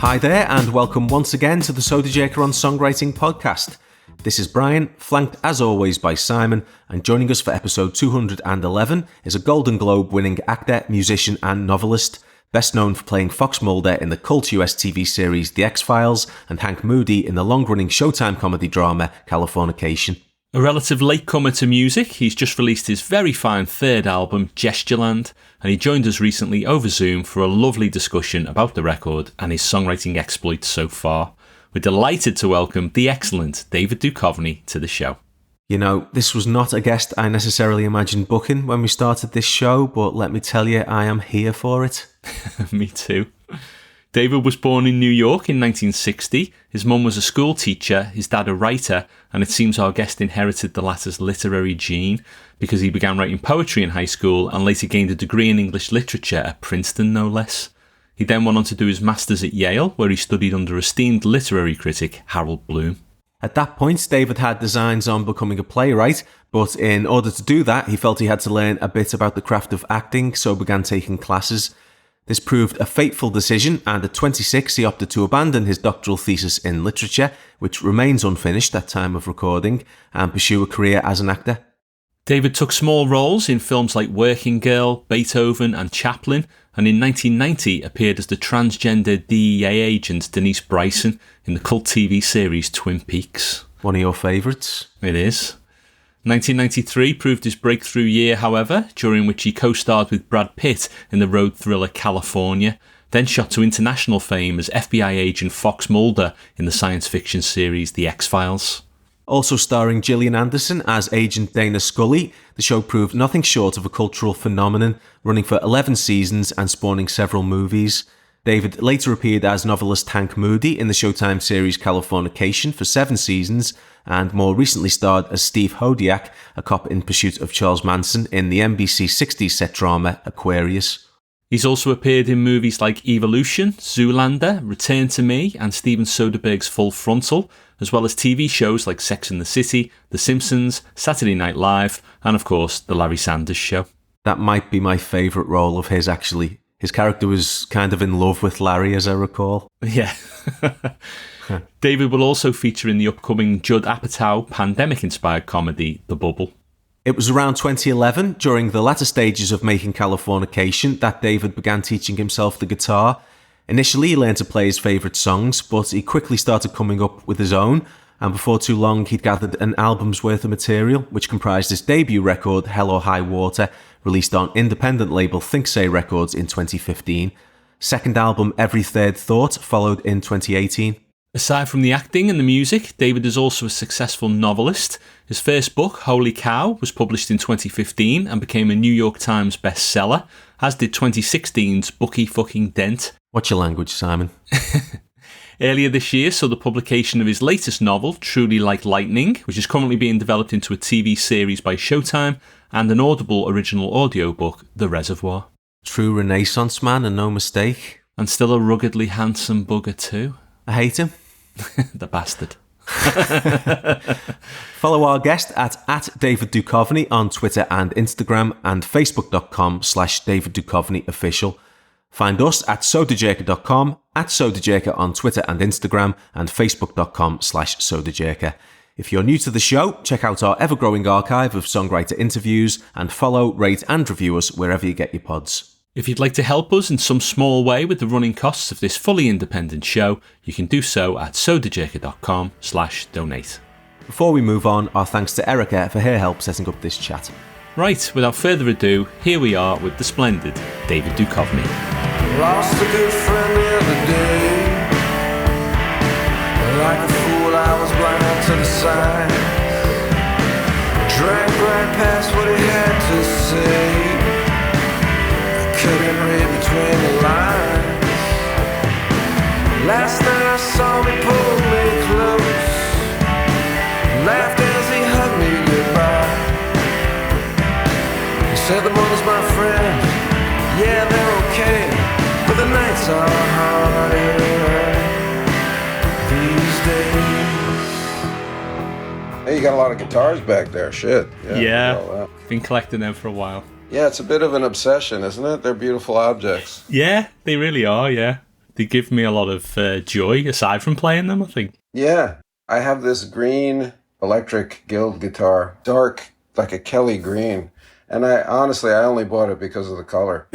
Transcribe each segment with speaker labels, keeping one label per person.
Speaker 1: Hi there, and welcome once again to the Soda Jerker on Songwriting podcast. This is Brian, flanked as always by Simon, and joining us for episode 211 is a Golden Globe winning actor, musician and novelist, best known for playing Fox Mulder in the cult US TV series The X-Files and Hank Moody in the long-running Showtime comedy drama Californication.
Speaker 2: A relative latecomer to music, he's just released his very fine third album, Gestureland, and he joined us recently over Zoom for a lovely discussion about the record and his songwriting exploits so far. We're delighted to welcome the excellent David Duchovny to the show.
Speaker 1: You know, this was not a guest I necessarily imagined booking when we started this show, but let me tell you, I am here for it.
Speaker 2: Me too. David was born in New York in 1960. His mum was a school teacher, his dad a writer, and it seems our guest inherited the latter's literary gene because he began writing poetry in high school and later gained a degree in English literature at Princeton, no less. He then went on to do his master's at Yale, where he studied under esteemed literary critic Harold Bloom.
Speaker 1: At that point, David had designs on becoming a playwright, but in order to do that, he felt he had to learn a bit about the craft of acting, so began taking classes. This proved a fateful decision, and at 26 he opted to abandon his doctoral thesis in literature, which remains unfinished at time of recording, and pursue a career as an actor.
Speaker 2: David took small roles in films like Working Girl, Beethoven and Chaplin, and in 1990 appeared as the transgender DEA agent Denise Bryson in the cult TV series Twin Peaks.
Speaker 1: One of your favourites?
Speaker 2: It is. 1993 proved his breakthrough year, however, during which he co-starred with Brad Pitt in the road thriller California, then shot to international fame as FBI agent Fox Mulder in the science fiction series The X-Files.
Speaker 1: Also starring Gillian Anderson as Agent Dana Scully, the show proved nothing short of a cultural phenomenon, running for 11 seasons and spawning several movies. David later appeared as novelist Hank Moody in the Showtime series Californication for 7 seasons, and more recently starred as Steve Hodiak, a cop in pursuit of Charles Manson in the NBC 60s set drama Aquarius.
Speaker 2: He's also appeared in movies like Evolution, Zoolander, Return to Me and Steven Soderbergh's Full Frontal, as well as TV shows like Sex and the City, The Simpsons, Saturday Night Live, and of course, The Larry Sanders Show.
Speaker 1: That might be my favourite role of his, actually. His character was kind of in love with Larry, as I recall.
Speaker 2: Yeah. David will also feature in the upcoming Judd Apatow pandemic-inspired comedy, The Bubble.
Speaker 1: It was around 2011, during the latter stages of making Californication, that David began teaching himself the guitar. Initially, he learned to play his favourite songs, but he quickly started coming up with his own, and before too long he'd gathered an album's worth of material, which comprised his debut record, Hell or High Water, released on independent label Think Say Records in 2015. Second album, Every Third Thought, followed in 2018.
Speaker 2: Aside from the acting and the music, David is also a successful novelist. His first book, Holy Cow, was published in 2015 and became a New York Times bestseller, as did 2016's Bucky Fucking Dent.
Speaker 1: What's your language, Simon?
Speaker 2: Earlier this year saw the publication of his latest novel, Truly Like Lightning, which is currently being developed into a TV series by Showtime, and an Audible original audiobook, The Reservoir.
Speaker 1: True Renaissance man and no mistake.
Speaker 2: And still a ruggedly handsome bugger too.
Speaker 1: I hate him.
Speaker 2: The bastard.
Speaker 1: Follow our guest at David Duchovny on Twitter and Instagram and facebook.com/David Duchovny official. Find us at sodajerker.com, at sodajerker on Twitter and Instagram, and facebook.com/sodajerker. If you're new to the show, check out our ever-growing archive of songwriter interviews and follow, rate and review us wherever you get your pods.
Speaker 2: If you'd like to help us in some small way with the running costs of this fully independent show, you can do so at sodajerker.com/donate.
Speaker 1: Before we move on, our thanks to Erica for her help setting up this chat.
Speaker 2: Right, without further ado, here we are with the splendid David Duchovny.
Speaker 3: Lost a good friend the other day. Like a fool, I was blind to the signs. Drank right past what he had to say. Couldn't read between the lines. Last night I saw him pull me close. Laughed as he hugged me goodbye. He said the mother's my friend. Yeah, they're okay, but the nights are harder these days.
Speaker 4: Hey, you got a lot of guitars back there. Shit.
Speaker 2: Yeah. Been collecting them for a while.
Speaker 4: Yeah, it's a bit of an obsession, isn't it? They're beautiful objects.
Speaker 2: Yeah, they really are, yeah. They give me a lot of joy, aside from playing them, I think.
Speaker 4: Yeah, I have this green electric Guild guitar, dark, like a Kelly green. And I only bought it because of the color.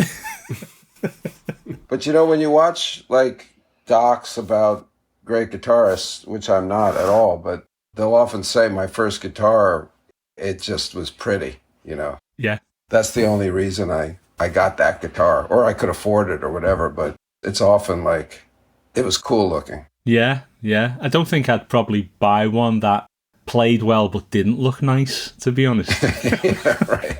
Speaker 4: But when you watch like docs about great guitarists, which I'm not at all, but they'll often say my first guitar, it just was pretty,
Speaker 2: Yeah.
Speaker 4: That's the only reason I got that guitar, or I could afford it or whatever, but it's often like, it was cool looking.
Speaker 2: Yeah. I don't think I'd probably buy one that played well but didn't look nice, to be honest.
Speaker 4: Yeah, right.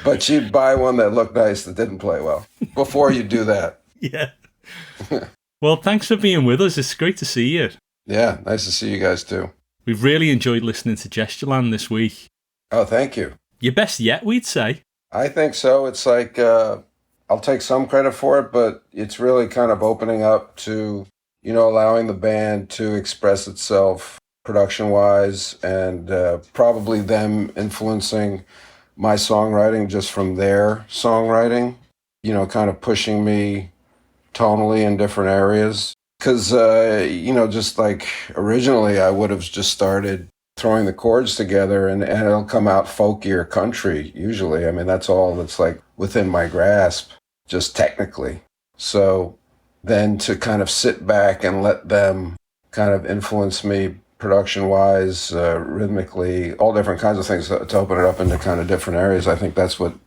Speaker 4: But you'd buy one that looked nice that didn't play well before you do that.
Speaker 2: Yeah. Well, thanks for being with us. It's great to see you.
Speaker 4: Yeah, nice to see you guys too.
Speaker 2: We've really enjoyed listening to Gestureland this week.
Speaker 4: Oh, thank you.
Speaker 2: Your best yet, we'd say.
Speaker 4: I think so. It's like, I'll take some credit for it, but it's really kind of opening up to, allowing the band to express itself production-wise, and probably them influencing my songwriting just from their songwriting, kind of pushing me tonally in different areas. Because, just like originally I would have just started throwing the chords together and it'll come out folky or country, usually. I mean, that's all that's like within my grasp, just technically. So then to kind of sit back and let them kind of influence me production-wise, rhythmically, all different kinds of things to open it up into kind of different areas. I think that's what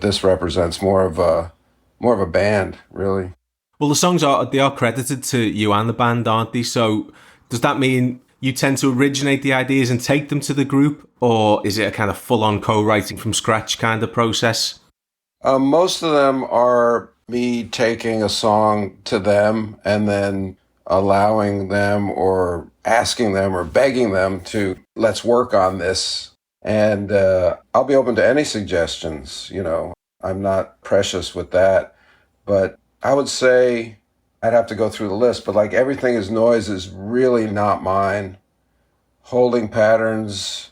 Speaker 4: this represents, more of a band, really.
Speaker 1: Well, the songs they are credited to you and the band, aren't they? So does that mean you tend to originate the ideas and take them to the group, or is it a kind of full-on co-writing from scratch kind of process?
Speaker 4: Most of them are me taking a song to them and then allowing them or asking them or begging them to, let's work on this. And I'll be open to any suggestions, I'm not precious with that. But I would say, I'd have to go through the list, but like Everything Is Noise is really not mine. Holding Patterns,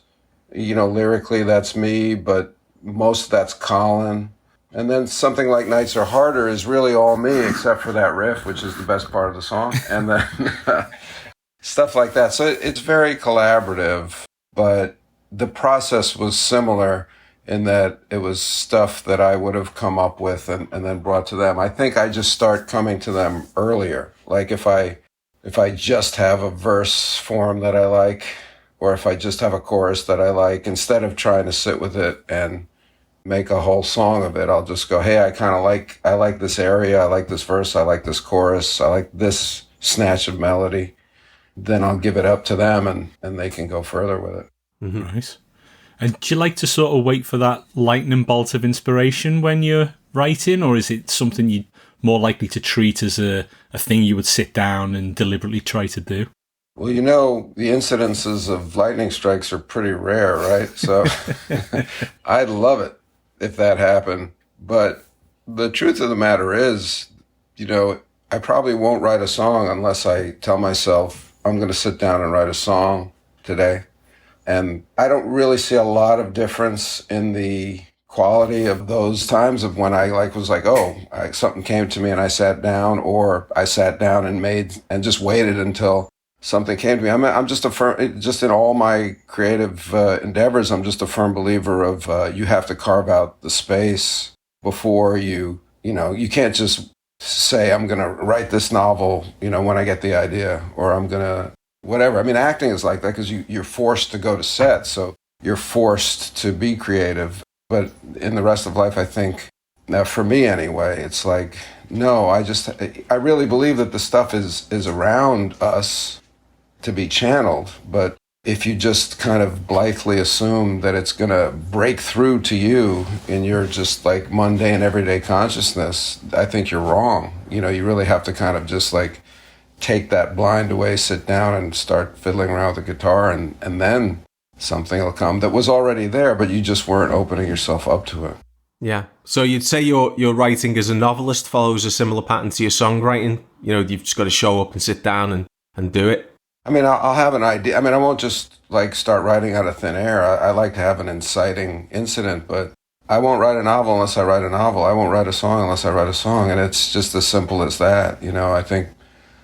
Speaker 4: lyrically that's me, but most of that's Colin. And then something like Nights Are Harder is really all me, except for that riff, which is the best part of the song. And then stuff like that. So it's very collaborative, but the process was similar in that it was stuff that I would have come up with and then brought to them. I think I just start coming to them earlier. Like if I just have a verse form that I like, or if I just have a chorus that I like, instead of trying to sit with it and make a whole song of it, I'll just go, hey, I like this area, I like this verse, I like this chorus, I like this snatch of melody. Then I'll give it up to them and they can go further with it.
Speaker 2: Mm-hmm. Nice. And do you like to sort of wait for that lightning bolt of inspiration when you're writing, or is it something you're more likely to treat as a thing you would sit down and deliberately try to do?
Speaker 4: Well, the incidences of lightning strikes are pretty rare, right? So I'd love it if that happened. But the truth of the matter is, I probably won't write a song unless I tell myself I'm going to sit down and write a song today. And I don't really see a lot of difference in the quality of those times of when I something came to me and I sat down, or I sat down and just waited until something came to me. I'm just just in all my creative endeavors, I'm just a firm believer of you have to carve out the space before you can't just say, I'm going to write this novel, when I get the idea, or I'm going to whatever. I mean, acting is like that because you're forced to go to set, so you're forced to be creative. But in the rest of life, I think, for me anyway, it's like, no, I really believe that the stuff is around us to be channeled. But if you just kind of blithely assume that it's going to break through to you in your just like mundane everyday consciousness, I think you're wrong. You really have to kind of just like take that blind away, sit down and start fiddling around with the guitar, and then something will come that was already there, but you just weren't opening yourself up to it.
Speaker 1: Yeah. So you'd say your writing as a novelist follows a similar pattern to your songwriting? You've just got to show up and sit down and do it?
Speaker 4: I mean, I'll have an idea. I mean, I won't just like start writing out of thin air. I like to have an inciting incident, but I won't write a novel unless I write a novel. I won't write a song unless I write a song. And it's just as simple as that. You know, I think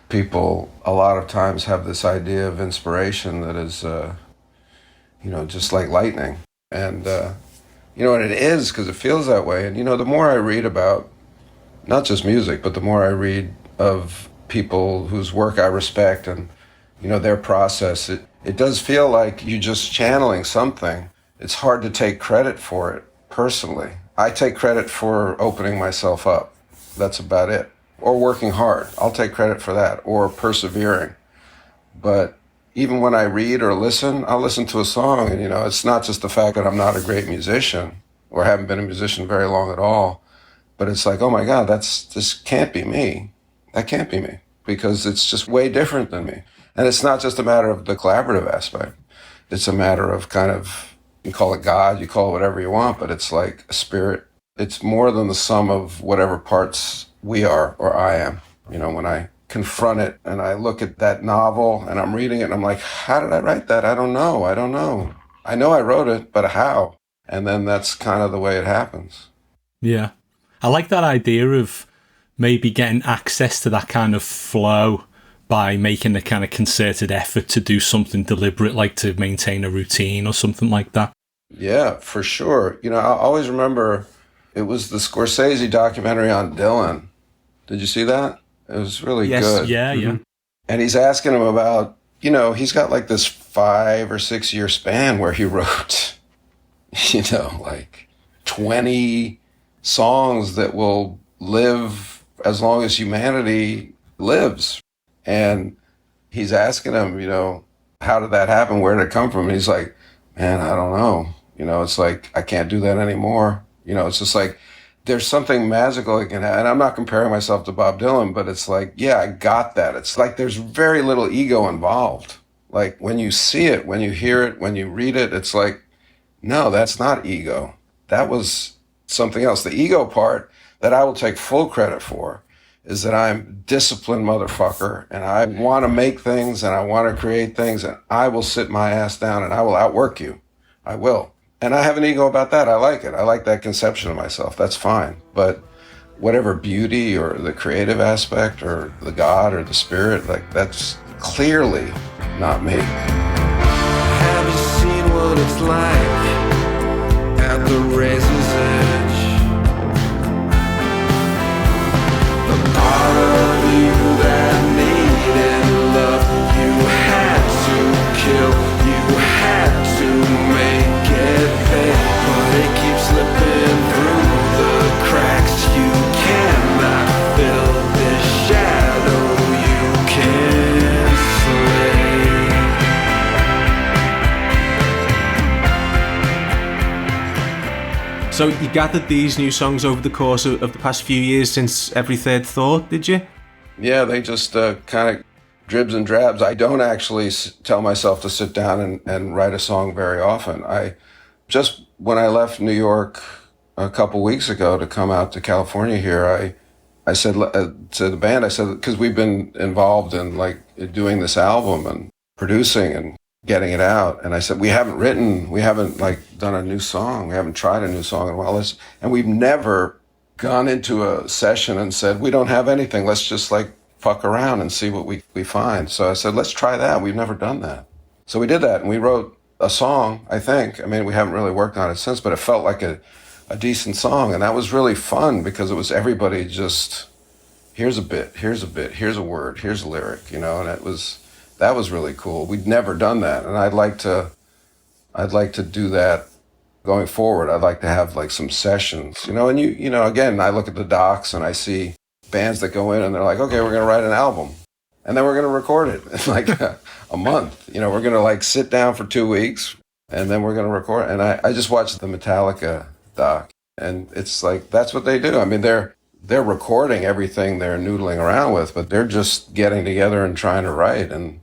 Speaker 4: people a lot of times have this idea of inspiration that is, you know, just like lightning. And, you know, and it is because it feels that way. And, you know, the more I read about not just music, but the more I read of people whose work I respect and, you know, their process, it does feel like you're just channeling something. It's hard to take credit for it personally. I take credit for opening myself up. That's about it. Or working hard. I'll take credit for that. Or persevering. But even when I read or listen, I'll listen to a song and, you know, it's not just the fact that I'm not a great musician or haven't been a musician very long at all, but it's like, oh my God, this can't be me. That can't be me because it's just way different than me. And it's not just a matter of the collaborative aspect. It's a matter of kind of, you call it God, you call it whatever you want, but it's like a spirit. It's more than the sum of whatever parts we are or I am. You know, when I confront it and I look at that novel and I'm reading it and I'm like, how did I write that? I don't know. I know I wrote it, but how? And then that's kind of the way it happens.
Speaker 2: Yeah. I like that idea of maybe getting access to that kind of flow by making a kind of concerted effort to do something deliberate, like to maintain a routine or something like that.
Speaker 4: Yeah, for sure. You know, I always remember it was the Scorsese documentary on Dylan. Did you see that? It was really good.
Speaker 2: Yeah, yeah.
Speaker 4: And he's asking him about, you know, he's got like this 5 or 6 year span where he wrote, you know, like 20 songs that will live as long as humanity lives. And he's asking him, you know, how did that happen? Where did it come from? And he's like, man, I don't know. You know, it's like, I can't do that anymore. You know, it's just like, there's something magical that can happen. And I'm not comparing myself to Bob Dylan, but it's like, yeah, I got that. It's like there's very little ego involved. Like when you see it, when you hear it, when you read it, it's like, no, that's not ego. That was something else. The ego part that I will take full credit for is that I'm a disciplined motherfucker and I want to make things and I want to create things and I will sit my ass down and I will outwork you. I will. And I have an ego about that. I like it. I like that conception of myself. That's fine. But whatever beauty or the creative aspect or the God or the spirit, like that's clearly not me.
Speaker 3: Have you seen what it's like at the razor's edge? The part of you that needed love, you had to kill, you had to make it pay, but it keeps slipping through the cracks. You cannot fill this shadow you can't slay.
Speaker 1: So you gathered these new songs over the course of the past few years since Every Third Thought, did you?
Speaker 4: Yeah, they just kind of dribs and drabs. I don't actually tell myself to sit down and write a song very often. Just when I left New York a couple weeks ago to come out to California here, I said to the band, I said, because we've been involved in like doing this album and producing and getting it out. And I said, we haven't like done a new song. We haven't tried a new song in a while. And we've never gone into a session and said, we don't have anything. Let's just like fuck around and see what we find. So I said, let's try that. We've never done that. So we did that and we wrote a song, I think. I mean, we haven't really worked on it since, but it felt like a decent song. And that was really fun because it was everybody just, here's a bit, here's a word, here's a lyric, you know, and that was really cool. We'd never done that. And I'd like to do that going forward. I'd like to have like some sessions, you know, and you know, again, I look at the docs and I see bands that go in and they're like, okay, we're going to write an album and then we're going to record it in like a month. You know, we're going to like sit down for 2 weeks and then we're going to record. And I just watched the Metallica doc and it's like, that's what they do. I mean, they're recording everything they're noodling around with, but they're just getting together and trying to write. And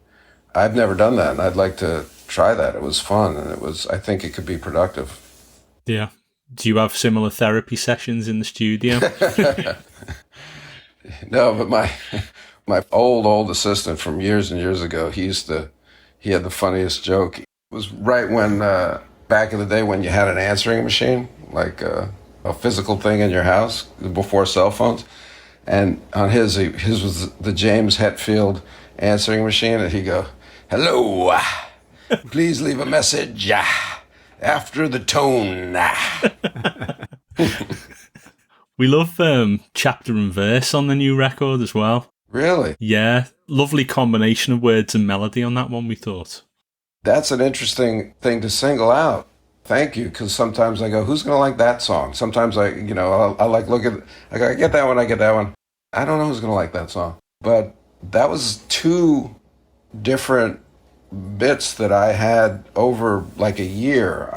Speaker 4: I've never done that. And I'd like to try that. It was fun. And I think it could be productive.
Speaker 2: Yeah. Do you have similar therapy sessions in the studio?
Speaker 4: No, but my old assistant from years and years ago, he had the funniest joke. It was right when back in the day when you had an answering machine, like a physical thing in your house before cell phones. And on his was the James Hetfield answering machine, and he'd go, "Hello, please leave a message after the tone."
Speaker 2: We love chapter and verse on the new record as well.
Speaker 4: Really?
Speaker 2: Yeah, lovely combination of words and melody on that one, we thought.
Speaker 4: That's an interesting thing to single out. Thank you, because sometimes I go, who's going to like that song? Sometimes I like look at, I go, I get that one. I don't know who's going to like that song. But that was two different bits that I had over like a year.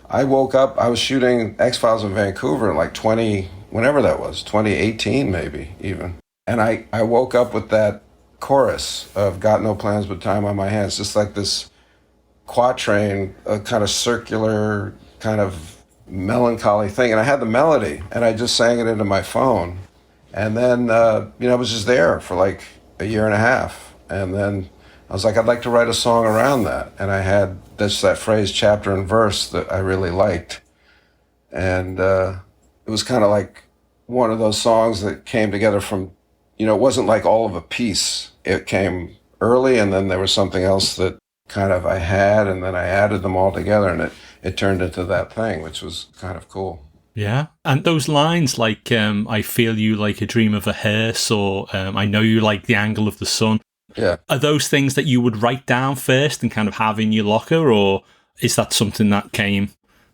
Speaker 4: I woke up, I was shooting X-Files in Vancouver in like 2018 maybe even. And I woke up with that chorus of "Got No Plans But Time on My Hands," just like this quatrain, a kind of circular, kind of melancholy thing. And I had the melody, and I just sang it into my phone. And then, I was just there for like a year and a half. And then I was like, I'd like to write a song around that. And I had that phrase, chapter and verse, that I really liked. And it was kind of like one of those songs that came together from, it wasn't like all of a piece. It came early, and then there was something else that kind of I had, and then I added them all together, and it turned into that thing, which was kind of cool.
Speaker 2: Yeah. And those lines like, I feel you like a dream of a hearse, or I know you like the angle of the sun.
Speaker 4: Yeah.
Speaker 2: Are those things that you would write down first and kind of have in your locker, or is that something that came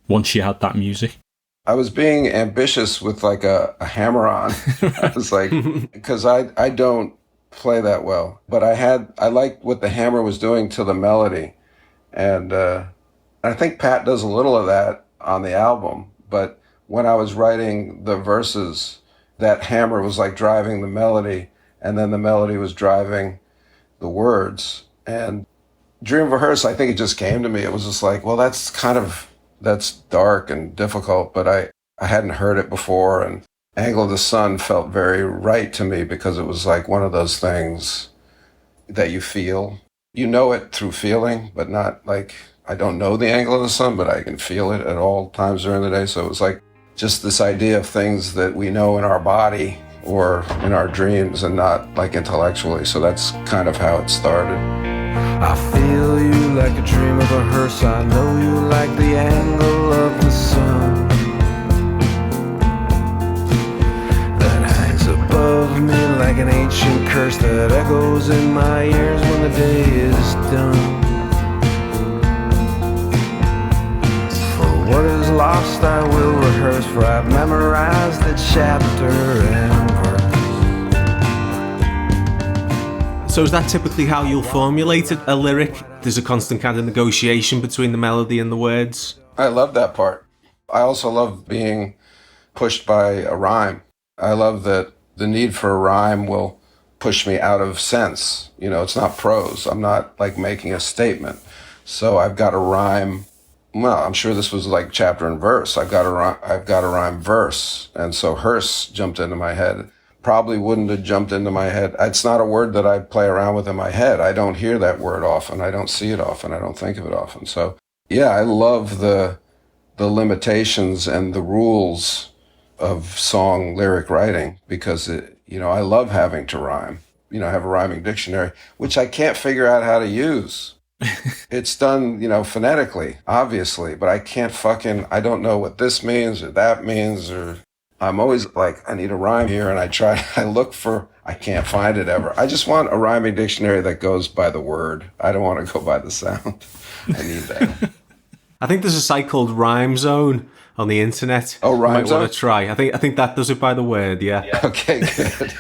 Speaker 2: once you had that music?
Speaker 4: I was being ambitious with like a hammer-on. I was like, because I don't play that well, but I liked what the hammer was doing to the melody. And I think Pat does a little of that on the album, but when I was writing the verses, that hammer was like driving the melody, and then the melody was driving the words. And Dream of a Hearse, I think it just came to me. It was just like, well, that's dark and difficult, but I hadn't heard it before. And Angle of the Sun felt very right to me because it was like one of those things that you feel. You know it through feeling, but not like, I don't know the angle of the sun, but I can feel it at all times during the day. So it was like just this idea of things that we know in our body or in our dreams and not like intellectually. So that's kind of how it started.
Speaker 3: I feel you like a dream of a hearse. I know you like the angle of the sun that hangs above me like an ancient curse that echoes in my ears when the day is done. For what is lost I will rehearse, for I've memorized the chapter and verse.
Speaker 1: So is that typically how you'll formulate a lyric? There's a constant kind of negotiation between the melody and the words?
Speaker 4: I love that part. I also love being pushed by a rhyme. I love that the need for a rhyme will push me out of sense. It's not prose. I'm not like making a statement. So I've got a rhyme. Well, I'm sure this was like chapter and verse. I've got a rhyme verse. And so hearse jumped into my head. Probably wouldn't have jumped into my head. It's not a word that I play around with in my head. I don't hear that word often. I don't see it often. I don't think of it often. So yeah, I love the limitations and the rules of song lyric writing because I love having to rhyme. Have a rhyming dictionary, which I can't figure out how to use. It's done, phonetically, obviously, but I don't know what this means or that means, or I'm always like, I need a rhyme here, and I can't find it ever. I just want a rhyming dictionary that goes by the word. I don't want to go by the sound. I need that.
Speaker 1: I think there's a site called Rhyme Zone on the internet.
Speaker 4: Oh, Rhyme Zone?
Speaker 1: I might want to try. I think that does it by the word, yeah.
Speaker 4: Okay, good.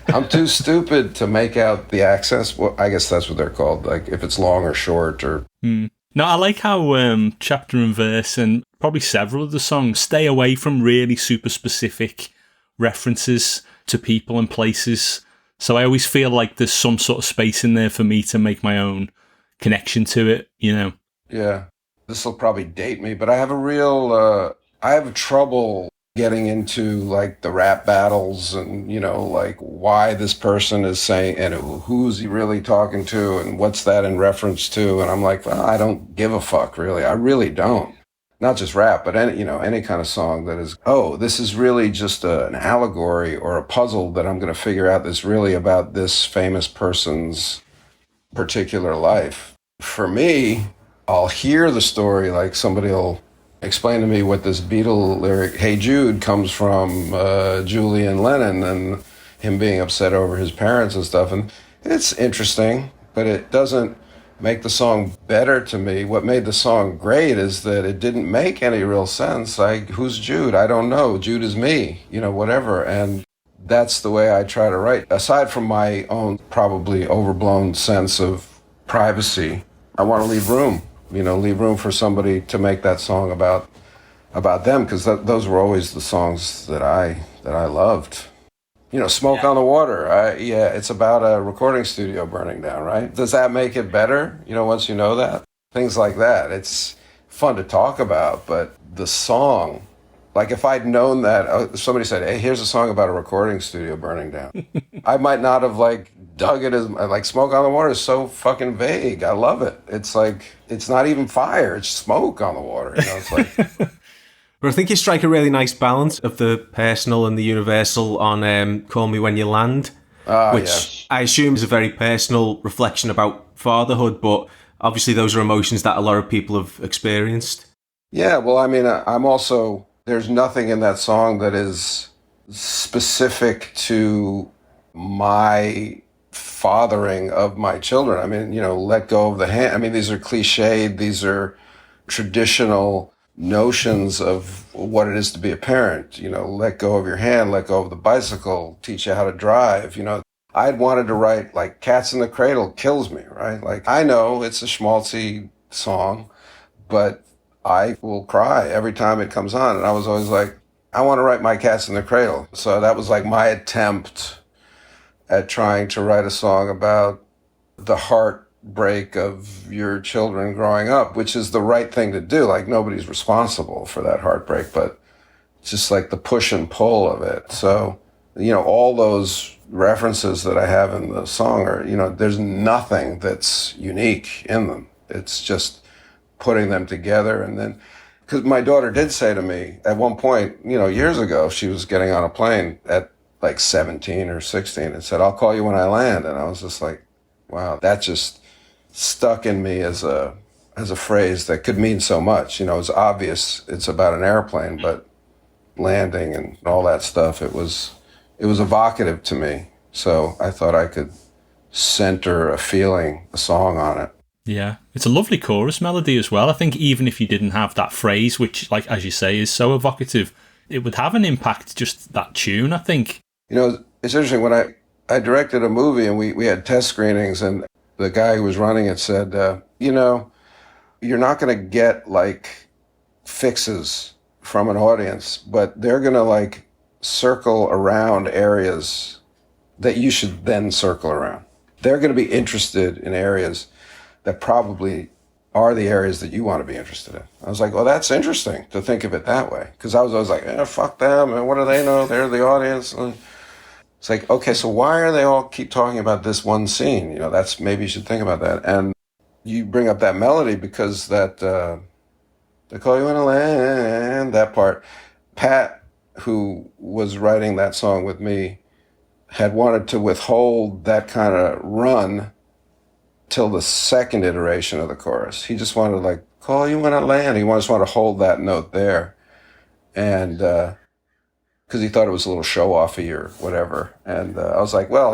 Speaker 4: I'm too stupid to make out the accents. Well, I guess that's what they're called, like if it's long or short or...
Speaker 2: No, I like how chapter and verse and probably several of the songs stay away from really super specific references to people and places. So I always feel like there's some sort of space in there for me to make my own connection to it,
Speaker 4: Yeah. This will probably date me, but I have trouble getting into like the rap battles and, like why this person is saying and who's he really talking to and what's that in reference to. And I'm like, well, I don't give a fuck, really. I really don't. Not just rap, but any kind of song that is, this is really just an allegory or a puzzle that I'm going to figure out that's really about this famous person's particular life. For me, I'll hear the story, like somebody will explain to me what this Beatle lyric, Hey Jude, comes from Julian Lennon and him being upset over his parents and stuff. And it's interesting, but it doesn't make the song better to me. What made the song great is that it didn't make any real sense. Like, who's Jude? I don't know. Jude is me, whatever. And that's the way I try to write. Aside from my own probably overblown sense of privacy, I want to leave room. Leave room for somebody to make that song about them, because those were always the songs that I loved. Smoke on the Water. It's about a recording studio burning down, right? Does that make it better? Once you know that, things like that. It's fun to talk about, but the song, like if I'd known that, somebody said, "Hey, here's a song about a recording studio burning down," I might not have dug it as like Smoke on the Water is so fucking vague. I love it. It's like it's not even fire; it's smoke on the water. It's like.
Speaker 1: But I think you strike a really nice balance of the personal and the universal on Call Me When You Land, which I assume is a very personal reflection about fatherhood, but obviously those are emotions that a lot of people have experienced.
Speaker 4: Yeah, well, I mean, I'm also, there's nothing in that song that is specific to my fathering of my children. I mean, let go of the hand. I mean, these are cliched, these are traditional notions of what it is to be a parent. Let go of your hand, let go of the bicycle, teach you how to drive. I'd wanted to write like Cats in the Cradle kills me, right? Like, I know it's a schmaltzy song, but I will cry every time it comes on. And I was always like, I want to write my Cats in the Cradle. So that was like my attempt at trying to write a song about the heartbreak of your children growing up, which is the right thing to do. Like, nobody's responsible for that heartbreak, but just like the push and pull of it. So, all those references that I have in the song are, there's nothing that's unique in them. It's just putting them together. And then, because my daughter did say to me at one point, years ago, she was getting on a plane at like 17 or 16 and said, "I'll call you when I land." And I was just like, wow, that just stuck in me as a phrase that could mean so much. It's obvious it's about an airplane, but landing and all that stuff, it was evocative to me. So I thought I could center a feeling, a song on it.
Speaker 2: Yeah, it's a lovely chorus melody as well. I think even if you didn't have that phrase, which, like as you say, is so evocative, it would have an impact, just that tune, I think.
Speaker 4: It's interesting, when I directed a movie and we had test screenings, and the guy who was running it said, you're not going to get like fixes from an audience, but they're going to like circle around areas that you should then circle around. They're going to be interested in areas that probably are the areas that you want to be interested in. I was like, well, that's interesting to think of it that way. Because I was always like, fuck them, and what do they know? They're the audience. And it's like, okay, so why are they all keep talking about this one scene? That's, maybe you should think about that. And you bring up that melody because that, they call you in a land, that part. Pat, who was writing that song with me, had wanted to withhold that kind of run till the second iteration of the chorus. He just wanted to like, call you when I land. He just wanted to hold that note there. And, because he thought it was a little show-offy or whatever. And I was like, well,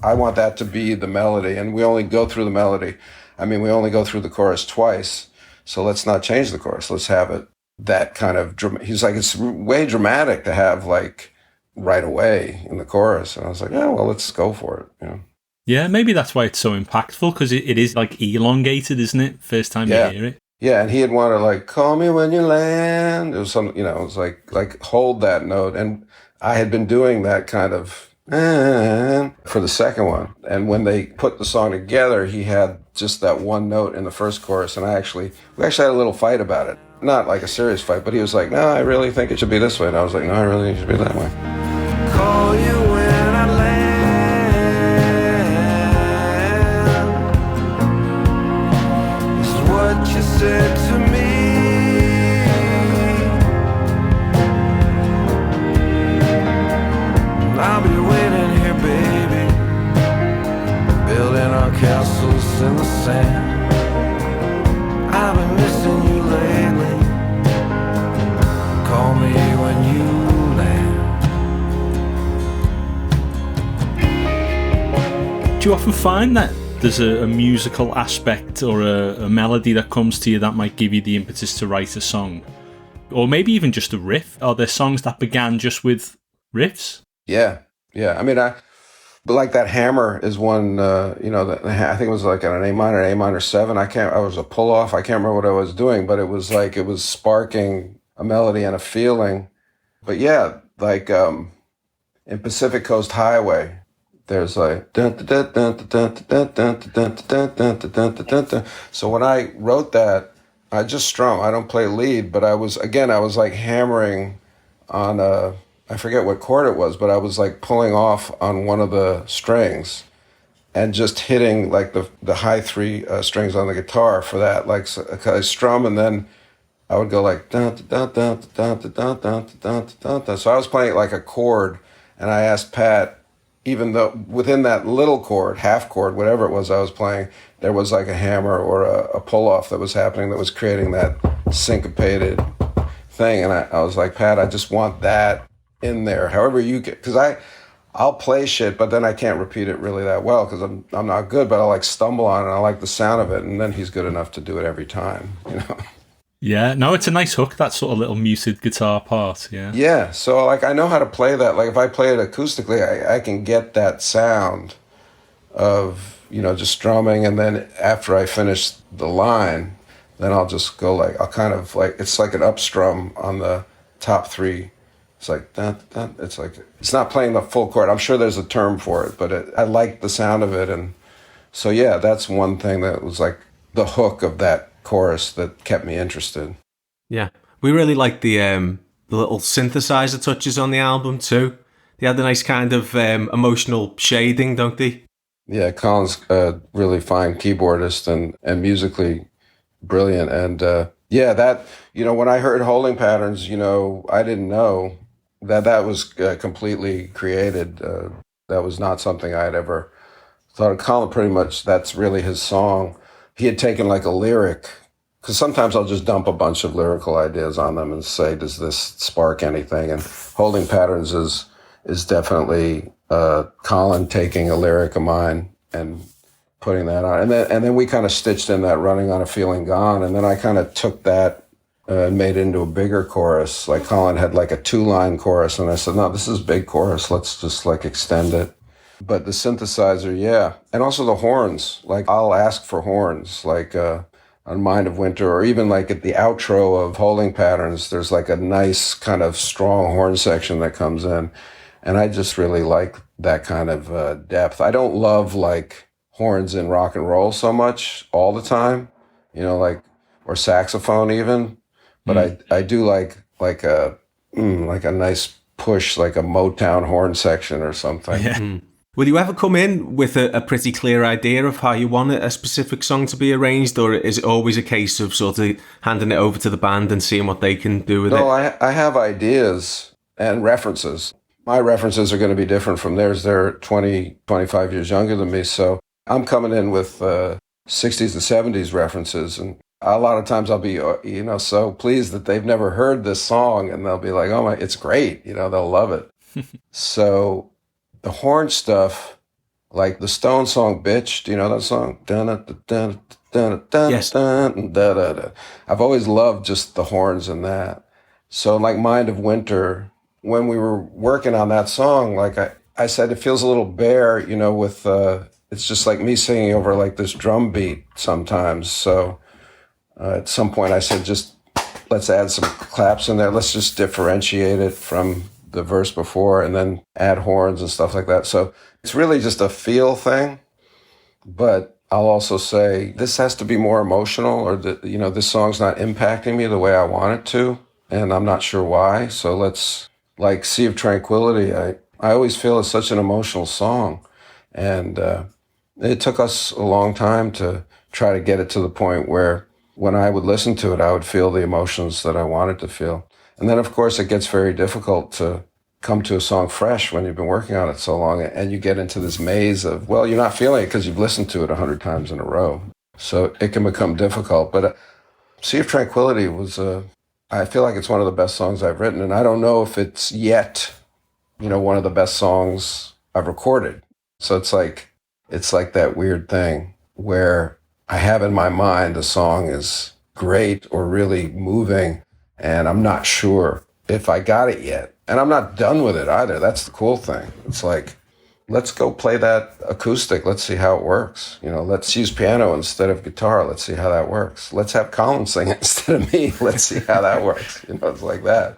Speaker 4: I want that to be the melody. And we only go through the melody. I mean, we only go through the chorus twice. So let's not change the chorus. Let's have it that kind of, he's like, it's way dramatic to have like right away in the chorus. And I was like, yeah, well, let's go for it.
Speaker 2: Yeah, maybe that's why it's so impactful, because it is like elongated, isn't it? First time you hear it.
Speaker 4: Yeah, and he had wanted like, call me when you land. It was some, it was like hold that note. And I had been doing that kind of for the second one. And when they put the song together, he had just that one note in the first chorus. And we actually had a little fight about it. not like a serious fight, but he was like, no, I really think it should be this way. And I was like, no, I really think it should be that way.
Speaker 3: Call you when I land. This is what you said to me. I'll be waiting here, baby, building our castles in the sand. I've been missing you lately. Call me when you land.
Speaker 2: Do you often find that there's a musical aspect or a melody that comes to you that might give you the impetus to write a song? Or maybe even just a riff? Are there songs that began just with riffs?
Speaker 4: Yeah. I mean, but like that Hammer is one, I think it was like an A minor 7. I was a pull off. I can't remember what I was doing, but it was like, it was sparking a melody and a feeling. But yeah, like, in Pacific Coast Highway, there's like, so when I wrote that, I just strum. I don't play lead, but I was like hammering on I forget what chord it was, but I was like pulling off on one of the strings and just hitting like the high 3 strings on the guitar for that. Like, so I strum and then I would go like dun dun dun dun dun dun dun dun dun dun. So I was playing it like a chord, and I asked Pat, even though within that little chord, half chord, whatever it was I was playing, there was like a hammer or a pull off that was happening that was creating that syncopated thing. And I was like, Pat, I just want that in there, however you get, because I'll play shit, but then I can't repeat it really that well because I'm not good, but I like stumble on it and I like the sound of it, and then he's good enough to do it every time, you know.
Speaker 2: Yeah, no, it's a nice hook, that sort of little muted guitar part, yeah.
Speaker 4: Yeah, so like I know how to play that. Like if I play it acoustically, I can get that sound of, just strumming, and then after I finish the line, then I'll just go like, I'll kind of like, it's like an upstrum on the top 3. It's like that. It's like, it's not playing the full chord. I'm sure there's a term for it, but I like the sound of it. And so, yeah, that's one thing that was like the hook of that chorus that kept me interested.
Speaker 1: Yeah. We really like the little synthesizer touches on the album too. They had a nice kind of emotional shading, don't they?
Speaker 4: Yeah, Colin's a really fine keyboardist and musically brilliant. And yeah, that, when I heard Holding Patterns, I didn't know that was completely created. That was not something I had ever thought of. Colin, pretty much, that's really his song. He had taken like a lyric, because sometimes I'll just dump a bunch of lyrical ideas on them and say, does this spark anything? And Holding Patterns is definitely Colin taking a lyric of mine and putting that on. And then we kind of stitched in that Running on a Feeling Gone, and then I kind of took that and made it into a bigger chorus. Like Colin had like a 2-line chorus, and I said, no, this is a big chorus. Let's just like extend it. But the synthesizer, yeah. And also the horns. Like I'll ask for horns, like on Mind of Winter, or even like at the outro of Holding Patterns, there's like a nice kind of strong horn section that comes in. And I just really like that kind of depth. I don't love like horns in rock and roll so much all the time, or saxophone even. But I do like a nice push, like a Motown horn section or something.
Speaker 2: Yeah.
Speaker 1: Will you ever come in with a pretty clear idea of how you want a specific song to be arranged, or is it always a case of sort of handing it over to the band and seeing what they can do with it?
Speaker 4: No, I have ideas and references. My references are going to be different from theirs. They're 20, 25 years younger than me, so I'm coming in with 60s and 70s references, and a lot of times I'll be, so pleased that they've never heard this song, and they'll be like, oh my, it's great. They'll love it. So the horn stuff, like the Stone song, Bitch, do you know that song?
Speaker 1: Yes.
Speaker 4: I've always loved just the horns in that. So like Mind of Winter, when we were working on that song, like I said, it feels a little bare, with, it's just like me singing over like this drum beat sometimes. So at some point I said, just let's add some claps in there. Let's just differentiate it from the verse before and then add horns and stuff like that. So it's really just a feel thing, but I'll also say this has to be more emotional, or this song's not impacting me the way I want it to, and I'm not sure why. So let's, like Sea of Tranquility, I always feel it's such an emotional song, and it took us a long time to try to get it to the point where when I would listen to it, I would feel the emotions that I wanted to feel. And then, of course, it gets very difficult to come to a song fresh when you've been working on it so long, and you get into this maze of, well, you're not feeling it because you've listened to it 100 times in a row. So it can become difficult. But Sea of Tranquility was, I feel like it's one of the best songs I've written. And I don't know if it's yet, one of the best songs I've recorded. So it's like that weird thing where I have in my mind a song is great or really moving, and I'm not sure if I got it yet. And I'm not done with it either. That's the cool thing. It's like, let's go play that acoustic. Let's see how it works. Let's use piano instead of guitar. Let's see how that works. Let's have Colin sing it instead of me. Let's see how that works. It's like that.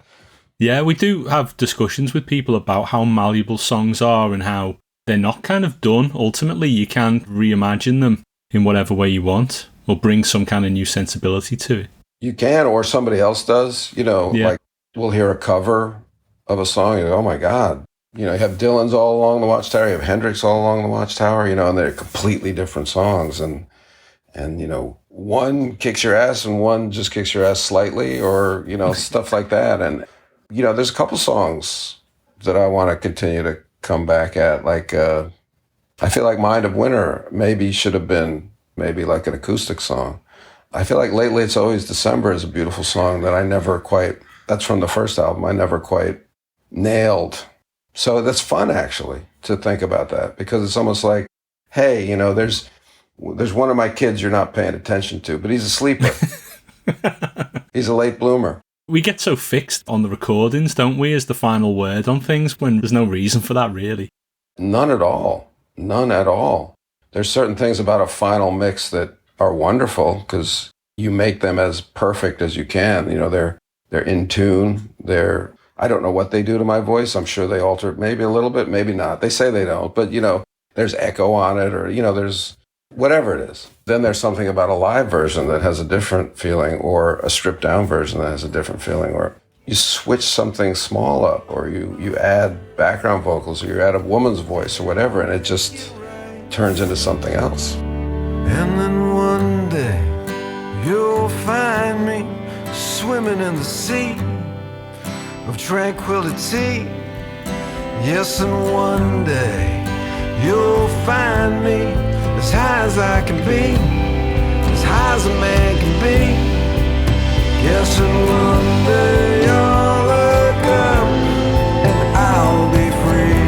Speaker 2: Yeah, we do have discussions with people about how malleable songs are and how they're not kind of done. Ultimately, you can reimagine them in whatever way you want or bring some kind of new sensibility to it.
Speaker 4: You can, or somebody else does. Like we'll hear a cover of a song and go, oh my God. You have Dylan's All Along the Watchtower, you have Hendrix All Along the Watchtower, and they're completely different songs. And one kicks your ass and one just kicks your ass slightly, or, stuff like that. And, there's a couple songs that I want to continue to come back at. Like, I feel like Mind of Winter maybe should have been maybe like an acoustic song. I feel like Lately It's Always December is a beautiful song that that's from the first album, I never quite nailed. So that's fun, actually, to think about that, because it's almost like, hey, there's one of my kids you're not paying attention to, but he's a sleeper. He's a late bloomer.
Speaker 2: We get so fixed on the recordings, don't we, as the final word on things, when there's no reason for that, really.
Speaker 4: None at all. None at all. There's certain things about a final mix that are wonderful because you make them as perfect as you can. They're in tune. I don't know what they do to my voice. I'm sure they alter it maybe a little bit, maybe not. They say they don't, but there's echo on it, or there's whatever it is. Then there's something about a live version that has a different feeling, or a stripped down version that has a different feeling, or you switch something small up, or you add background vocals, or you add a woman's voice or whatever, and it just turns into something else.
Speaker 3: And then one day you'll find me swimming in the sea of tranquility. Yes, and one day you'll find me as high as I can be, as high as a man can be. Yes, and one day you'll look up and I'll be free,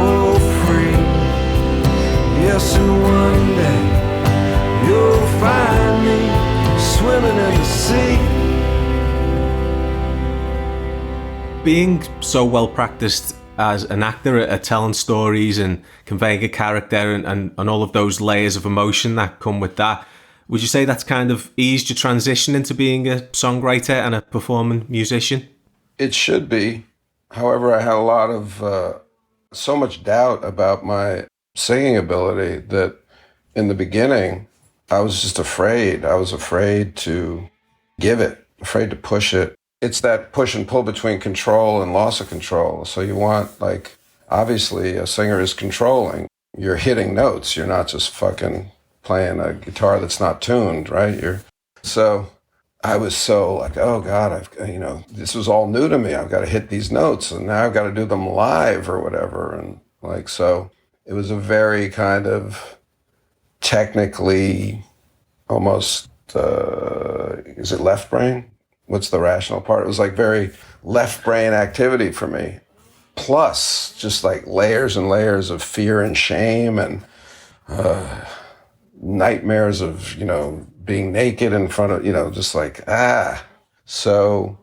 Speaker 3: oh free. Yes, and one day you'll find me swimming in the sea.
Speaker 1: Being so well practiced as an actor at telling stories and conveying a character and all of those layers of emotion that come with that, would you say that's kind of eased your transition into being a songwriter and a performing musician?
Speaker 4: It should be. However, I had a lot of, so much doubt about my singing ability that in the beginning, I was just afraid. I was afraid to give it, afraid to push it. It's that push and pull between control and loss of control. So you want, obviously a singer is controlling. You're hitting notes. You're not just fucking playing a guitar that's not tuned, right? So I was so oh God, this was all new to me. I've got to hit these notes and now I've got to do them live or whatever. And so it was a very kind of technically almost, is it left brain? What's the rational part? It was very left brain activity for me. Plus just layers and layers of fear and shame and nightmares of, being naked in front of, So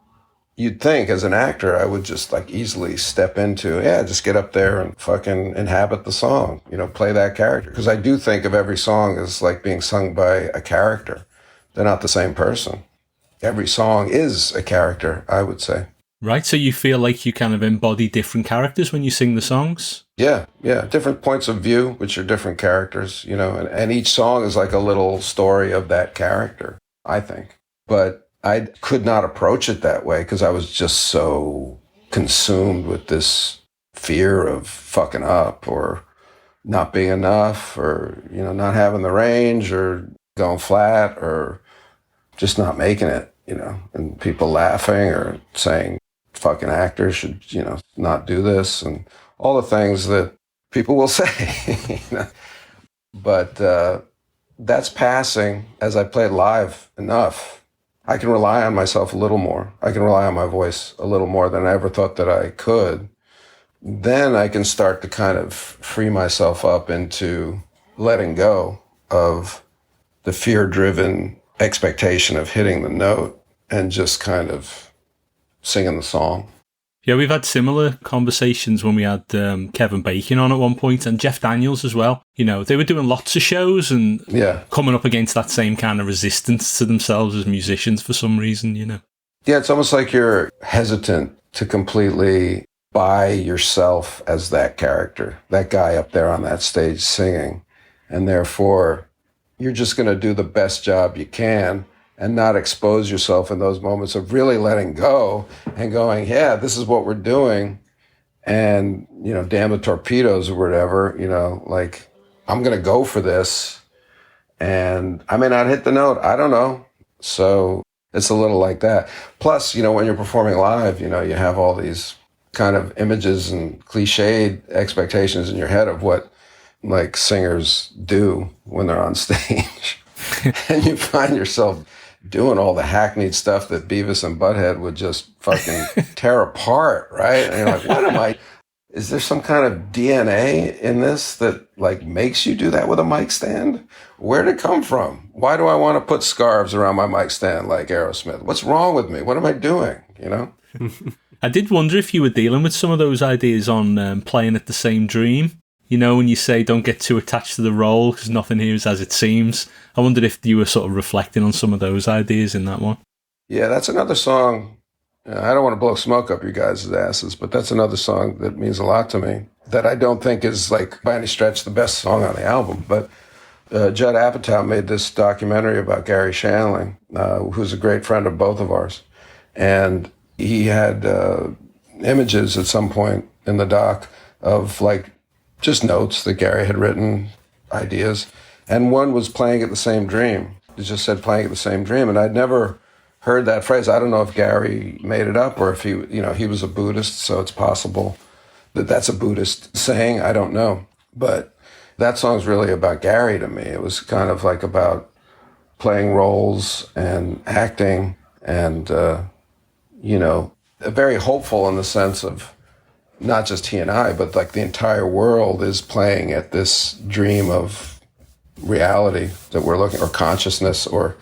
Speaker 4: you'd think as an actor, I would just easily step into, just get up there and fucking inhabit the song, play that character. Because I do think of every song as being sung by a character. They're not the same person. Every song is a character, I would say.
Speaker 2: Right, so you feel like you kind of embody different characters when you sing the songs?
Speaker 4: Yeah. Different points of view, which are different characters, and each song is like a little story of that character, I think. But I could not approach it that way because I was just so consumed with this fear of fucking up or not being enough or, not having the range or going flat or just not making it, and people laughing or saying fucking actors should, not do this and all the things that people will say. But that's passing as I play live enough. I can rely on myself a little more. I can rely on my voice a little more than I ever thought that I could. Then I can start to kind of free myself up into letting go of the fear-driven expectation of hitting the note and just kind of singing the song.
Speaker 2: Yeah, we've had similar conversations when we had Kevin Bacon on at one point and Jeff Daniels as well. They were doing lots of shows and coming up against that same kind of resistance to themselves as musicians for some reason,
Speaker 4: Yeah, it's almost like you're hesitant to completely buy yourself as that character, that guy up there on that stage singing. And therefore, you're just going to do the best job you can and not expose yourself in those moments of really letting go and going, yeah, this is what we're doing. And, damn the torpedoes or whatever, like, I'm going to go for this. And I may not hit the note. I don't know. So it's a little like that. Plus, when you're performing live, you have all these kind of images and cliched expectations in your head of what like singers do when they're on stage. And you find yourself doing all the hackneyed stuff that Beavis and Butthead would just fucking tear apart, right? And you're like, what am I? Is there some kind of DNA in this that like makes you do that with a mic stand? Where'd it come from? Why do I want to put scarves around my mic stand like Aerosmith? What's wrong with me? What am I doing?
Speaker 2: I did wonder if you were dealing with some of those ideas on playing at the same dream. When you say don't get too attached to the role because nothing here is as it seems. I wondered if you were sort of reflecting on some of those ideas in that one.
Speaker 4: Yeah, that's another song. I don't want to blow smoke up you guys' asses, but that's another song that means a lot to me that I don't think is like by any stretch the best song on the album. But Judd Apatow made this documentary about Gary Shandling, who's a great friend of both of ours. And he had images at some point in the doc of like just notes that Gary had written, ideas. And one was playing at the same dream. It just said playing at the same dream. And I'd never heard that phrase. I don't know if Gary made it up or if he was a Buddhist, so it's possible that that's a Buddhist saying. I don't know. But that song's really about Gary to me. It was kind of like about playing roles and acting and, very hopeful in the sense of not just he and I, but like the entire world is playing at this dream of reality that we're looking, or consciousness or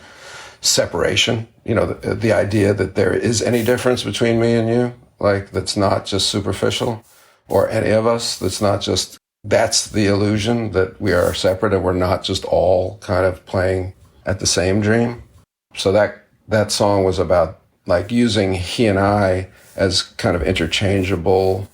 Speaker 4: separation. The idea that there is any difference between me and you, like that's not just superficial, or any of us, that's the illusion that we are separate and we're not just all kind of playing at the same dream. So that song was about like using he and I as kind of interchangeable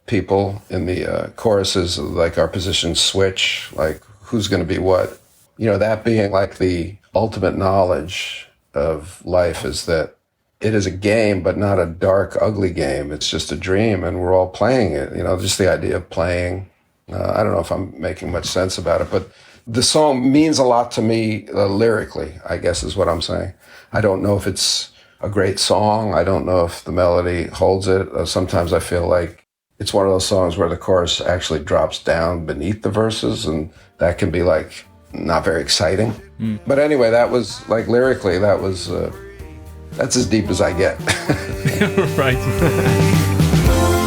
Speaker 4: people in the choruses, like our positions switch, like who's going to be what. That being like the ultimate knowledge of life is that it is a game, but not a dark, ugly game. It's just a dream, and we're all playing it. Just the idea of playing. I don't know if I'm making much sense about it, but the song means a lot to me lyrically, I guess is what I'm saying. I don't know if it's a great song. I don't know if the melody holds it. Sometimes I feel like it's one of those songs where the chorus actually drops down beneath the verses, and that can be like not very exciting. But anyway, that was like lyrically, that's as deep as I get.
Speaker 2: Right.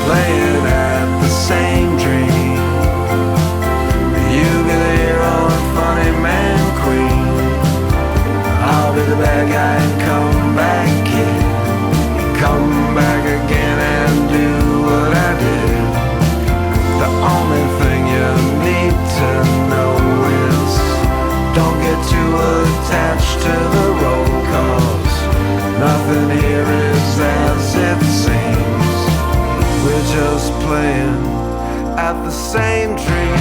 Speaker 3: Playing at the same dream. You be there on Funny Man Queen. I'll be the bad guy and come back in. Come back again and do what I did. The only thing you need to know is don't get too attached to the role, 'cause nothing here is as it seems. had the same dream.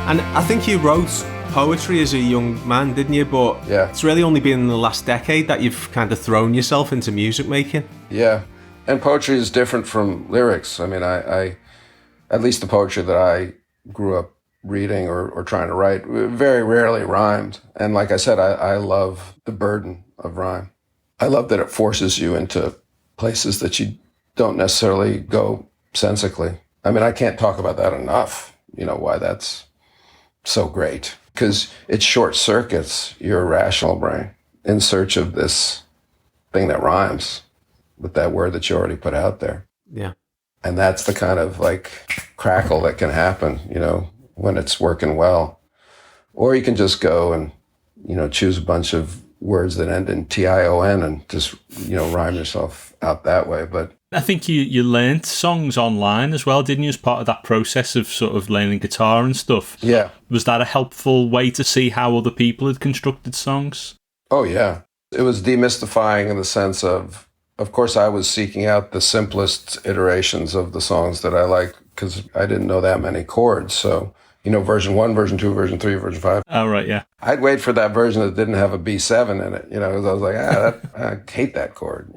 Speaker 1: And I think you wrote poetry as a young man, didn't you? But
Speaker 4: Yeah.
Speaker 1: it's really only been in the last decade that you've kind of thrown yourself into music making.
Speaker 4: Yeah, and poetry is different from lyrics. I mean, I at least the poetry that I grew up reading or trying to write very rarely rhymed. And like I said, I love the burden of rhyme. I love that it forces you into places that you don't necessarily go sensically. I mean, I can't talk about that enough, why that's so great. Because it short circuits your rational brain in search of this thing that rhymes with that word that you already put out there.
Speaker 1: Yeah.
Speaker 4: And that's the kind of like crackle that can happen, when it's working well. Or you can just go and, choose a bunch of words that end in TION and just, rhyme yourself out that way. But
Speaker 2: I think you learnt songs online as well, didn't you, as part of that process of sort of learning guitar and stuff?
Speaker 4: yeah.
Speaker 2: Was that a helpful way to see how other people had constructed songs?
Speaker 4: Oh, yeah. It was demystifying in the sense of course, I was seeking out the simplest iterations of the songs that I liked because I didn't know that many chords. So, version 1, version 2, version 3, version 5.
Speaker 2: Oh, right, yeah.
Speaker 4: I'd wait for that version that didn't have a B7 in it, 'cause I was like, I hate that chord,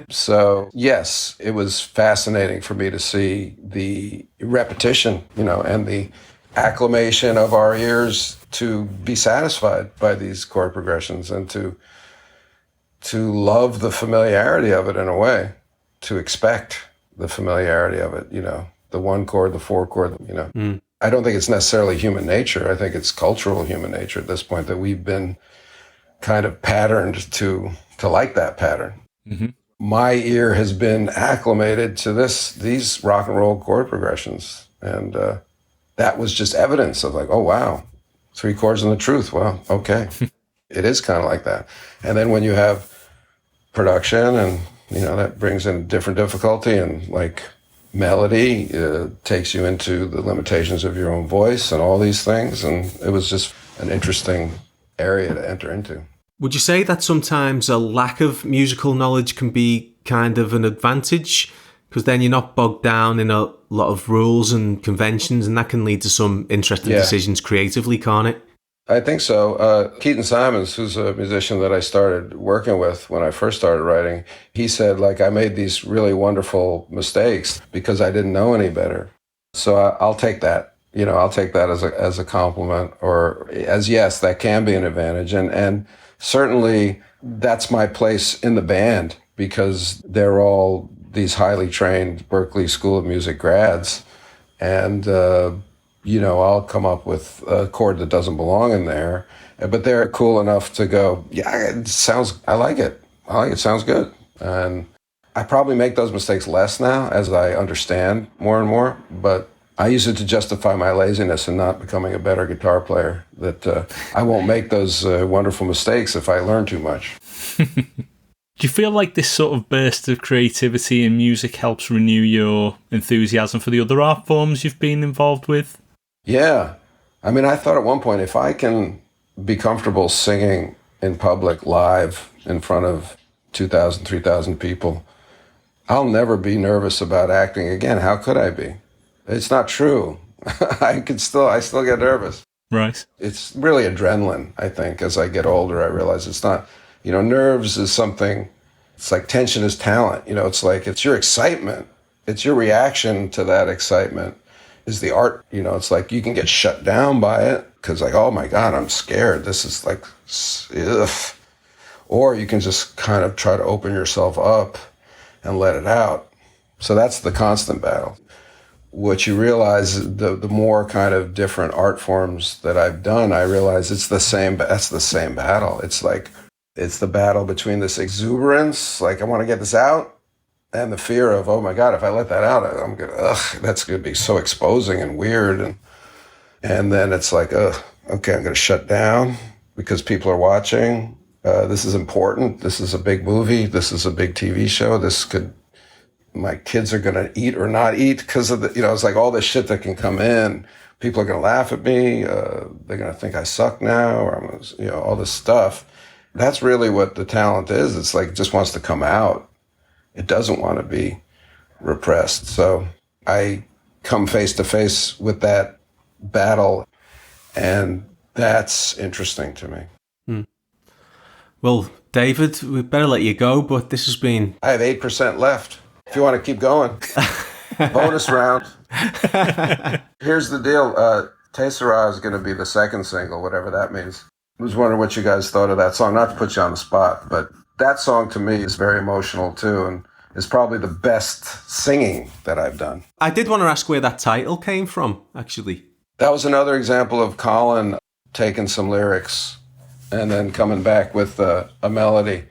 Speaker 4: So, yes, it was fascinating for me to see the repetition, and the acclamation of our ears to be satisfied by these chord progressions and to love the familiarity of it in a way, to expect the familiarity of it, the 1 chord, the 4 chord, I don't think it's necessarily human nature. I think it's cultural human nature at this point that we've been kind of patterned to like that pattern.
Speaker 2: Mm-hmm.
Speaker 4: My ear has been acclimated to these rock and roll chord progressions. And that was just evidence of like, oh, wow, 3 chords and the truth. Well, okay. It is kind of like that. And then when you have production and, that brings in different difficulty and like melody, takes you into the limitations of your own voice and all these things. And it was just an interesting area to enter into.
Speaker 1: Would you say that sometimes a lack of musical knowledge can be kind of an advantage? Because then you're not bogged down in a lot of rules and conventions, and that can lead to some interesting decisions creatively, can't it?
Speaker 4: I think so. Keaton Simons, who's a musician that I started working with when I first started writing, he said, I made these really wonderful mistakes because I didn't know any better. So I'll take that. I'll take that as a compliment, or as, yes, that can be an advantage. And certainly that's my place in the band because they're all these highly trained Berklee School of Music grads. And, I'll come up with a chord that doesn't belong in there, but they're cool enough to go, yeah, I like it. Sounds good. And I probably make those mistakes less now as I understand more and more, but I use it to justify my laziness in not becoming a better guitar player, that I won't make those wonderful mistakes if I learn too much.
Speaker 2: Do you feel like this sort of burst of creativity in music helps renew your enthusiasm for the other art forms you've been involved with?
Speaker 4: Yeah. I mean, I thought at one point, if I can be comfortable singing in public live in front of 2,000, 3,000 people, I'll never be nervous about acting again. How could I be? It's not true. I still get nervous.
Speaker 2: Right.
Speaker 4: It's really adrenaline, I think. As I get older, I realize it's not, nerves is something, it's like tension is talent. It's your excitement. It's your reaction to that excitement is the art. It's like you can get shut down by it because like, oh my God, I'm scared. This is like, ugh. Or you can just kind of try to open yourself up and let it out. So that's the constant battle. What you realize, the more kind of different art forms that I've done, I realize that's the same battle. It's the battle between this exuberance, like I want to get this out, and the fear of, oh my God, if I let that out, that's going to be so exposing and weird. And then it's like, okay, I'm going to shut down because people are watching. This is important. This is a big movie. This is a big TV show. My kids are going to eat or not eat because of it's like all this shit that can come in. People are going to laugh at me. They're going to think I suck now, or all this stuff. That's really what the talent is. It's like it just wants to come out. It doesn't want to be repressed. So I come face to face with that battle, and that's interesting to me.
Speaker 1: Well, David, we better let you go, but this has been...
Speaker 4: I have 8% left. If you want to keep going. Bonus round. Here's the deal. Tessera is going to be the second single, whatever that means. I was wondering what you guys thought of that song. Not to put you on the spot, but that song to me is very emotional too, and is probably the best singing that I've done.
Speaker 1: I did want to ask where that title came from, actually.
Speaker 4: That was another example of Colin taking some lyrics and then coming back with a melody.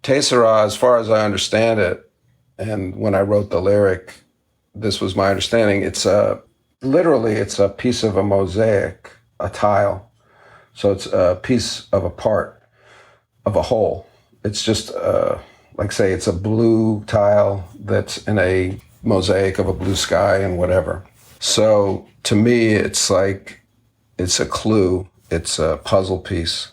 Speaker 4: Tessera, as far as I understand it, and when I wrote the lyric, this was my understanding, it's literally it's a piece of a mosaic, a tile. So it's a piece of a part of a whole. It's just, like say, it's a blue tile that's in a mosaic of a blue sky and whatever. So to me, it's like, it's a clue. It's a puzzle piece.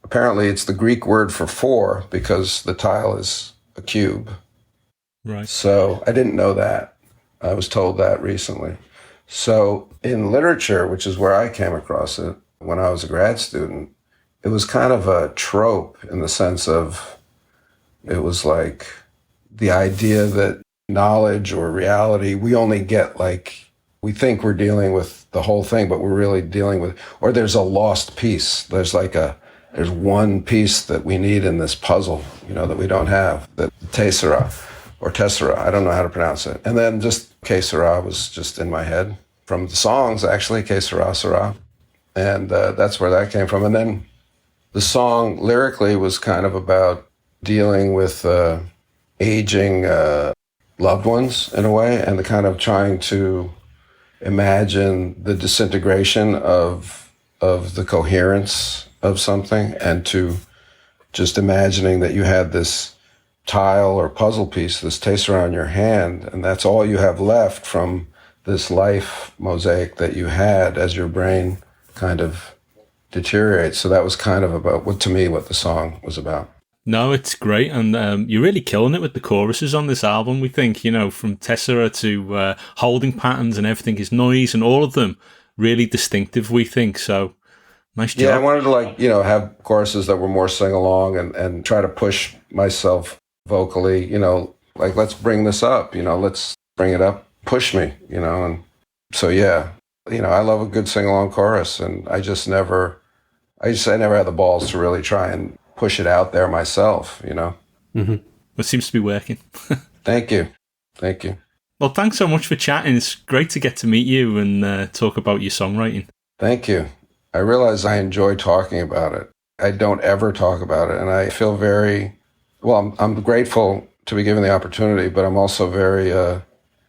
Speaker 4: Apparently, it's the Greek word for four because the tile is a cube.
Speaker 2: Right.
Speaker 4: So I didn't know that. I was told that recently. So in literature, which is where I came across it when I was a grad student, it was kind of a trope in the sense of it was like the idea that knowledge or reality, we only get like, we think we're dealing with the whole thing, but we're really dealing with, or there's a lost piece. There's one piece that we need in this puzzle, that we don't have, that Tessera, I don't know how to pronounce it. And then just Que Sera was just in my head from the songs, actually, Que Sera, Sera. And that's where that came from. And then the song lyrically was kind of about dealing with aging loved ones in a way, and the kind of trying to imagine the disintegration of the coherence of something, and to just imagining that you had this tile or puzzle piece, this tessera in your hand, and that's all you have left from this life mosaic that you had as your brain kind of deteriorates. So that was kind of about what the song was about.
Speaker 2: No, it's great, and you're really killing it with the choruses on this album, we think, from Tessera to holding patterns and everything is noise, and all of them really distinctive, we think, so nice job.
Speaker 4: Yeah, I wanted to have choruses that were more sing-along and try to push myself vocally, let's bring this up, let's bring it up, push me, and so yeah, I love a good sing-along chorus, and I never had the balls to really try and push it out there myself,
Speaker 2: Mm-hmm. It seems to be working.
Speaker 4: Thank you.
Speaker 2: Well, thanks so much for chatting. It's great to get to meet you and talk about your songwriting.
Speaker 4: Thank you. I realize I enjoy talking about it. I don't ever talk about it, and I feel I'm grateful to be given the opportunity, but I'm also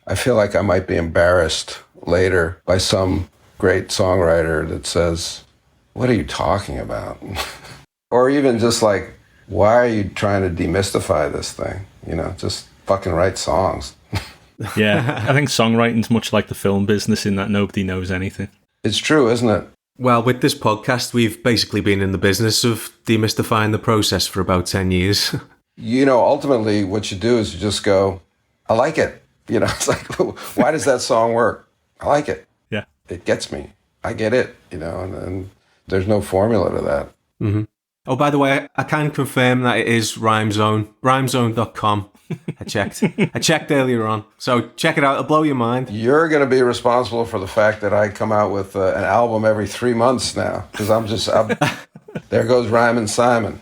Speaker 4: I feel like I might be embarrassed later by some great songwriter that says, "What are you talking about?" Or even just like, "Why are you trying to demystify this thing? Just fucking write songs."
Speaker 2: Yeah, I think songwriting's much like the film business in that nobody knows anything.
Speaker 4: It's true, isn't it?
Speaker 1: Well, with this podcast, we've basically been in the business of demystifying the process for about 10 years.
Speaker 4: Ultimately, what you do is you just go, "I like it." It's like, why does that song work? I like it.
Speaker 2: Yeah.
Speaker 4: It gets me. I get it, and there's no formula to that.
Speaker 1: Mm-hmm. Oh, by the way, I can confirm that it is RhymeZone, rhymezone.com. I checked earlier on. So check it out. It'll blow your mind.
Speaker 4: You're going to be responsible for the fact that I come out with an album every 3 months now, because there goes Rhyme Simon.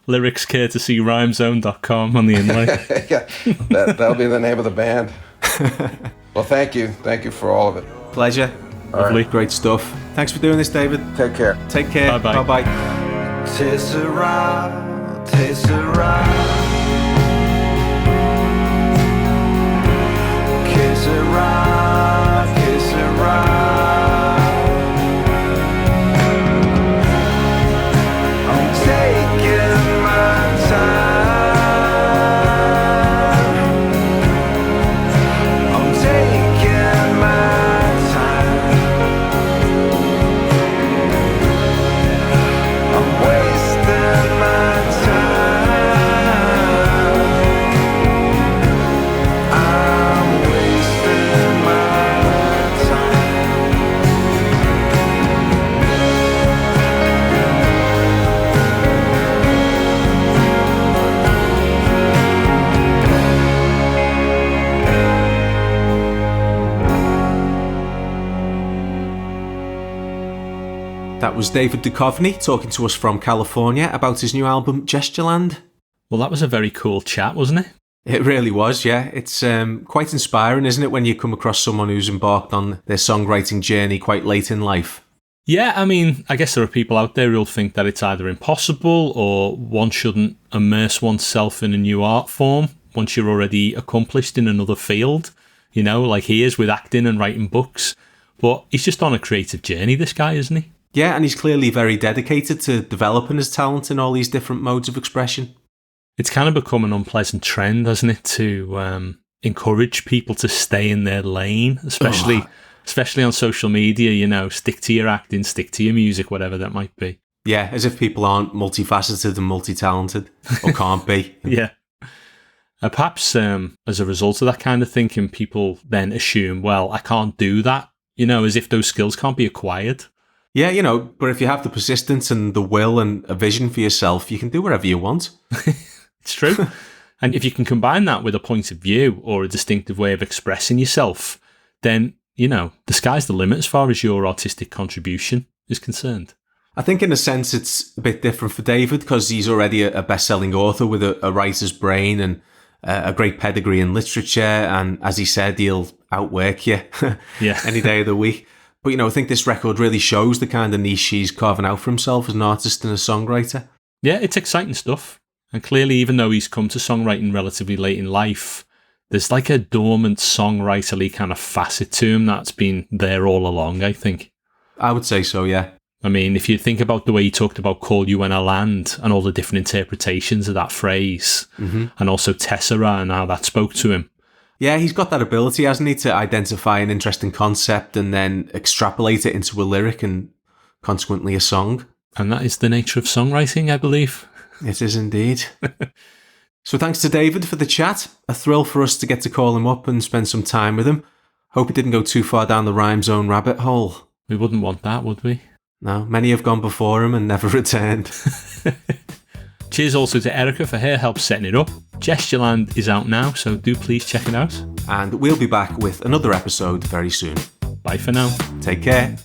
Speaker 2: Lyrics courtesy rhymezone.com on the inlay.
Speaker 4: Yeah, that'll be the name of the band. Well, thank you. Thank you for all of it.
Speaker 1: Pleasure.
Speaker 2: Lovely.
Speaker 1: Right. Great stuff. Thanks for doing this, David.
Speaker 4: Take care.
Speaker 1: Take care.
Speaker 2: Bye-bye.
Speaker 1: Bye-bye.
Speaker 3: Tessera, Tessera, Tessera, Tessera. I'm taking my time. I'm taking my time. I'm wasting my time.
Speaker 1: That was David Duchovny talking to us from California about his new album, Gestureland.
Speaker 2: Well, that was a very cool chat, wasn't it?
Speaker 1: It really was, yeah. It's quite inspiring, isn't it, when you come across someone who's embarked on their songwriting journey quite late in life?
Speaker 2: Yeah, I mean, I guess there are people out there who'll think that it's either impossible or one shouldn't immerse oneself in a new art form once you're already accomplished in another field, you know, like he is with acting and writing books. But he's just on a creative journey, this guy, isn't he?
Speaker 1: Yeah, and he's clearly very dedicated to developing his talent in all these different modes of expression.
Speaker 2: It's kind of become an unpleasant trend, hasn't it, to encourage people to stay in their lane, especially on social media, you know, stick to your acting, stick to your music, whatever that might be.
Speaker 1: Yeah, as if people aren't multifaceted and multi-talented, or can't be.
Speaker 2: Yeah. Perhaps as a result of that kind of thinking, people then assume, well, I can't do that, you know, as if those skills can't be acquired.
Speaker 1: Yeah, you know, but if you have the persistence and the will and a vision for yourself, you can do whatever you want.
Speaker 2: It's true. And if you can combine that with a point of view or a distinctive way of expressing yourself, then, you know, the sky's the limit as far as your artistic contribution is concerned.
Speaker 1: I think in a sense it's a bit different for David because he's already a best-selling author with a writer's brain and a great pedigree in literature. And as he said, he'll outwork you any day of the week. But, you know, I think this record really shows the kind of niche he's carving out for himself as an artist and a songwriter. Yeah,
Speaker 2: it's exciting stuff. And clearly, even though he's come to songwriting relatively late in life, there's like a dormant songwriterly kind of facet to him that's been there all along, I think.
Speaker 1: I would say so, yeah.
Speaker 2: I mean, if you think about the way he talked about Call You When I Land and all the different interpretations of that phrase, and also Tessera and how that spoke to him.
Speaker 1: Yeah, he's got that ability, hasn't he, to identify an interesting concept and then extrapolate it into a lyric and consequently a song.
Speaker 2: And that is the nature of songwriting, I believe.
Speaker 1: It is indeed. So thanks to David for the chat. A thrill for us to get to call him up and spend some time with him. Hope he didn't go too far down the rhyme zone rabbit hole.
Speaker 2: We wouldn't want that, would we?
Speaker 1: No, many have gone before him and never returned.
Speaker 2: Cheers also to Erica for her help setting it up. Gestureland is out now, so do please check it out.
Speaker 1: And we'll be back with another episode very soon.
Speaker 2: Bye for now.
Speaker 1: Take care.